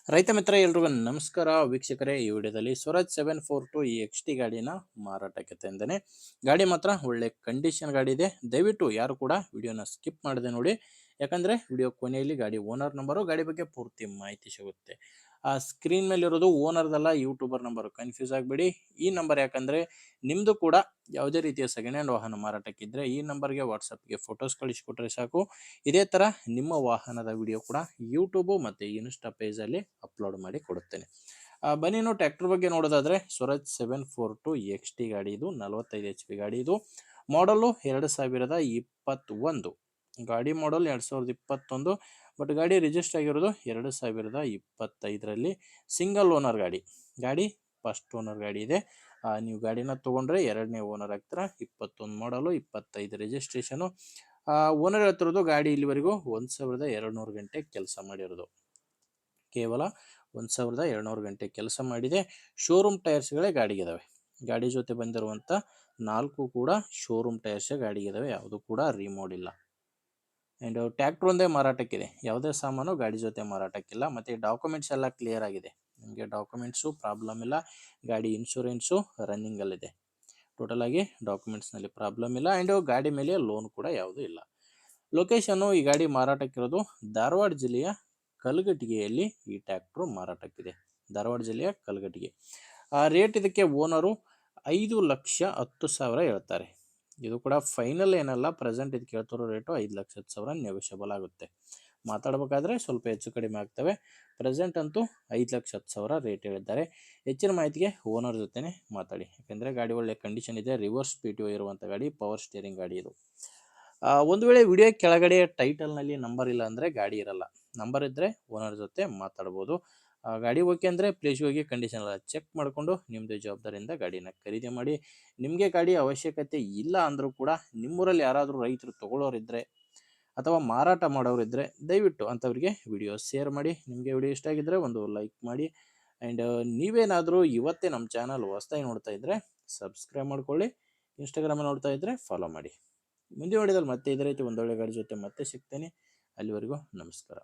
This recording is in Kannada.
ರೈತ ಮಿತ್ರ ಎಲ್ರಿಗೂ ನಮಸ್ಕಾರ ವೀಕ್ಷಕರೇ. ಈ ವಿಡಿಯೋದಲ್ಲಿ ಸ್ವರಾಜ್ 742 ಈ ಎಕ್ಸ್ ಟಿ ಗಾಡಿನ ಮಾರಾಟಕ್ಕೆ ತಂದೇನೆ. ಗಾಡಿ ಮಾತ್ರ ಒಳ್ಳೆ ಕಂಡೀಷನ್ ಗಾಡಿ ಇದೆ. ದಯವಿಟ್ಟು ಯಾರು ಕೂಡ ವಿಡಿಯೋನ ಸ್ಕಿಪ್ ಮಾಡದೆ ನೋಡಿ, ಯಾಕಂದ್ರೆ ವಿಡಿಯೋ ಕೊನೆಯಲ್ಲಿ ಗಾಡಿ ಓನರ್ ನಂಬರು, ಗಾಡಿ ಬಗ್ಗೆ ಪೂರ್ತಿ ಮಾಹಿತಿ ಸಿಗುತ್ತೆ. ಆ ಸ್ಕ್ರೀನ್ ಮೇಲೆ ಇರೋದು ಓನರ್ದಲ್ಲ, ಯೂಟ್ಯೂಬರ್ ನಂಬರ್, ಕನ್ಫ್ಯೂಸ್ ಆಗಬೇಡಿ. ಈ ನಂಬರ್ ಯಾಕಂದ್ರೆ ನಿಮ್ದು ಕೂಡ ಯಾವುದೇ ರೀತಿಯ ಸೆಕೆಂಡ್ ಹ್ಯಾಂಡ್ ವಾಹನ ಮಾರಾಟಕ್ಕಿದ್ರೆ ಈ ನಂಬರ್ಗೆ ವಾಟ್ಸಪ್ಗೆ ಫೋಟೋಸ್ ಕಳಿಸಿಕೊಟ್ರೆ ಸಾಕು. ಇದೇ ತರ ನಿಮ್ಮ ವಾಹನದ ವಿಡಿಯೋ ಕೂಡ ಯೂಟ್ಯೂಬ್ ಮತ್ತೆ ಇನ್ಸ್ಟಾ ಪೇಜಲ್ಲಿ ಅಪ್ಲೋಡ್ ಮಾಡಿ ಕೊಡುತ್ತೇನೆ. ಬನ್ನಿ ನಾವು ಟ್ರ್ಯಾಕ್ಟರ್ ಬಗ್ಗೆ ನೋಡೋದಾದ್ರೆ ಸ್ವರಾಜ್ 742 ಎಕ್ಸ್ ಟಿ ಗಾಡಿ ಇದು 45 HP ಗಾಡಿ. ಇದು ಮಾಡಲು 2021 ಗಾಡಿ, ಮಾಡಲ್ 2021. ಬಟ್ ಗಾಡಿ ರಿಜಿಸ್ಟರ್ ಆಗಿರೋದು 2025ರಲ್ಲಿ. ಸಿಂಗಲ್ ಓನರ್ ಗಾಡಿ. ಗಾಡಿ ಫಸ್ಟ್ ಓನರ್ ಗಾಡಿ ಇದೆ. ನೀವು ಗಾಡಿನ ತೊಗೊಂಡ್ರೆ ಎರಡನೇ ಓನರ್ ಆಗ್ತೀರಾ. 21 ಮಾಡಲು, 25 ರಿಜಿಸ್ಟ್ರೇಷನು. ಓನರ್ ಹೇಳ್ತಿರೋದು ಗಾಡಿ ಇಲ್ಲಿವರೆಗೂ 1200 ಗಂಟೆ ಕೆಲಸ ಮಾಡಿರೋದು. ಕೇವಲ 1200 ಗಂಟೆ ಕೆಲಸ ಮಾಡಿದೆ. ಶೋರೂಮ್ ಟೈರ್ಸ್ಗಳೇ ಗಾಡಿಗಿದಾವೆ. ಗಾಡಿ ಜೊತೆ ಬಂದಿರುವಂಥ 4 ಕೂಡ ಶೋರೂಮ್ ಟೈರ್ಸೇ ಗಾಡಿಗಿದಾವೆ, ಯಾವುದು ಕೂಡ ರಿಮೋಡ್ ಇಲ್ಲ. ಆ್ಯಂಡ್ ಟ್ಯಾಕ್ಟ್ರ್ ಒಂದೇ ಮಾರಾಟಕ್ಕಿದೆ, ಯಾವುದೇ ಸಾಮಾನು ಗಾಡಿ ಜೊತೆ ಮಾರಾಟಕ್ಕಿಲ್ಲ. ಮತ್ತು ಡಾಕ್ಯುಮೆಂಟ್ಸ್ ಎಲ್ಲ ಕ್ಲಿಯರ್ ಆಗಿದೆ, ನಿಮಗೆ ಡಾಕ್ಯುಮೆಂಟ್ಸು ಪ್ರಾಬ್ಲಮ್ ಇಲ್ಲ. ಗಾಡಿ ಇನ್ಶೂರೆನ್ಸು ರನ್ನಿಂಗಲ್ಲಿದೆ. ಟೋಟಲ್ ಆಗಿ ಡಾಕ್ಯುಮೆಂಟ್ಸ್ನಲ್ಲಿ ಪ್ರಾಬ್ಲಮ್ ಇಲ್ಲ. ಆ್ಯಂಡ್ ಗಾಡಿ ಮೇಲೆ ಲೋನ್ ಕೂಡ ಯಾವುದೂ ಇಲ್ಲ. ಲೊಕೇಶನ್ನು ಈ ಗಾಡಿ ಮಾರಾಟಕ್ಕಿರೋದು ಧಾರವಾಡ ಜಿಲ್ಲೆಯ ಕಲಘಟಗಿಯಲ್ಲಿ ಈ ಟ್ಯಾಕ್ಟ್ರು ಮಾರಾಟಕ್ಕಿದೆ. ಧಾರವಾಡ ಜಿಲ್ಲೆಯ ಕಲಘಟಗಿ. ರೇಟ್ ಇದಕ್ಕೆ ಓನರು 5,10,000 ಹೇಳ್ತಾರೆ. ಇದು ಕೂಡ ಫೈನಲ್ ಏನಲ್ಲ, ಪ್ರೆಸೆಂಟ್ ಇದಕ್ಕೆ ಹೇಳ್ತಿರೋ ರೇಟು 5,10,000 ನೆಗೋಷಿಯಬಲ್ ಆಗುತ್ತೆ. ಮಾತಾಡಬೇಕಾದ್ರೆ ಸ್ವಲ್ಪ ಹೆಚ್ಚು ಕಡಿಮೆ ಆಗ್ತವೆ. ಪ್ರೆಸೆಂಟ್ ಅಂತೂ 5,10,000 ರೇಟ್ ಹೇಳಿದ್ದಾರೆ. ಹೆಚ್ಚಿನ ಮಾಹಿತಿಗೆ ಓನರ್ ಜೊತೆನೇ ಮಾತಾಡಿ, ಯಾಕೆಂದರೆ ಗಾಡಿ ಒಳ್ಳೆ ಕಂಡೀಷನ್ ಇದೆ. ರಿವರ್ಸ್ PTO ಇರುವಂಥ ಗಾಡಿ, ಪವರ್ ಸ್ಟೇರಿಂಗ್ ಗಾಡಿ ಇದು. ಒಂದು ವೇಳೆ ವಿಡಿಯೋ ಕೆಳಗಡೆ ಟೈಟಲ್ನಲ್ಲಿ ನಂಬರ್ ಇಲ್ಲ ಅಂದರೆ ಗಾಡಿ ಇರಲ್ಲ. ನಂಬರ್ ಇದ್ದರೆ ಓನರ್ ಜೊತೆ ಮಾತಾಡ್ಬೋದು. ಗಾಡಿ ಓಕೆ ಅಂದರೆ ಪ್ಲೇಸ್ಗೆ ಹೋಗಿ ಕಂಡೀಷನ್ ಎಲ್ಲ ಚೆಕ್ ಮಾಡಿಕೊಂಡು ನಿಮ್ಮದೇ ಜವಾಬ್ದಾರಿಯಿಂದ ಗಾಡಿನ ಖರೀದಿ ಮಾಡಿ. ನಿಮಗೆ ಗಾಡಿ ಅವಶ್ಯಕತೆ ಇಲ್ಲ ಅಂದರೂ ಕೂಡ ನಿಮ್ಮೂರಲ್ಲಿ ಯಾರಾದರೂ ರೈತರು ತೊಗೊಳ್ಳೋರಿದ್ದರೆ ಅಥವಾ ಮಾರಾಟ ಮಾಡೋರಿದ್ದರೆ ದಯವಿಟ್ಟು ಅಂಥವ್ರಿಗೆ ವಿಡಿಯೋ ಶೇರ್ ಮಾಡಿ. ನಿಮಗೆ ವಿಡಿಯೋ ಇಷ್ಟ ಆಗಿದ್ದರೆ ಒಂದು ಲೈಕ್ ಮಾಡಿ. ಆ್ಯಂಡ್ ನೀವೇನಾದರೂ ಇವತ್ತೇ ನಮ್ಮ ಚಾನಲ್ ಹೊಸ್ದಾಗಿ ನೋಡ್ತಾ ಇದ್ದರೆ ಸಬ್ಸ್ಕ್ರೈಬ್ ಮಾಡ್ಕೊಳ್ಳಿ. ಇನ್ಸ್ಟಾಗ್ರಾಮಲ್ಲಿ ನೋಡ್ತಾ ಇದ್ದರೆ ಫಾಲೋ ಮಾಡಿ. ಮುಂದೆ ನೋಡಿದಲ್ಲಿ ಮತ್ತೆ ಇದೇ ರೀತಿ ಒಂದೊಳ್ಳೆ ಗಾಡಿ ಜೊತೆ ಮತ್ತೆ ಸಿಗ್ತೇನೆ. ಅಲ್ಲಿವರೆಗೂ ನಮಸ್ಕಾರ.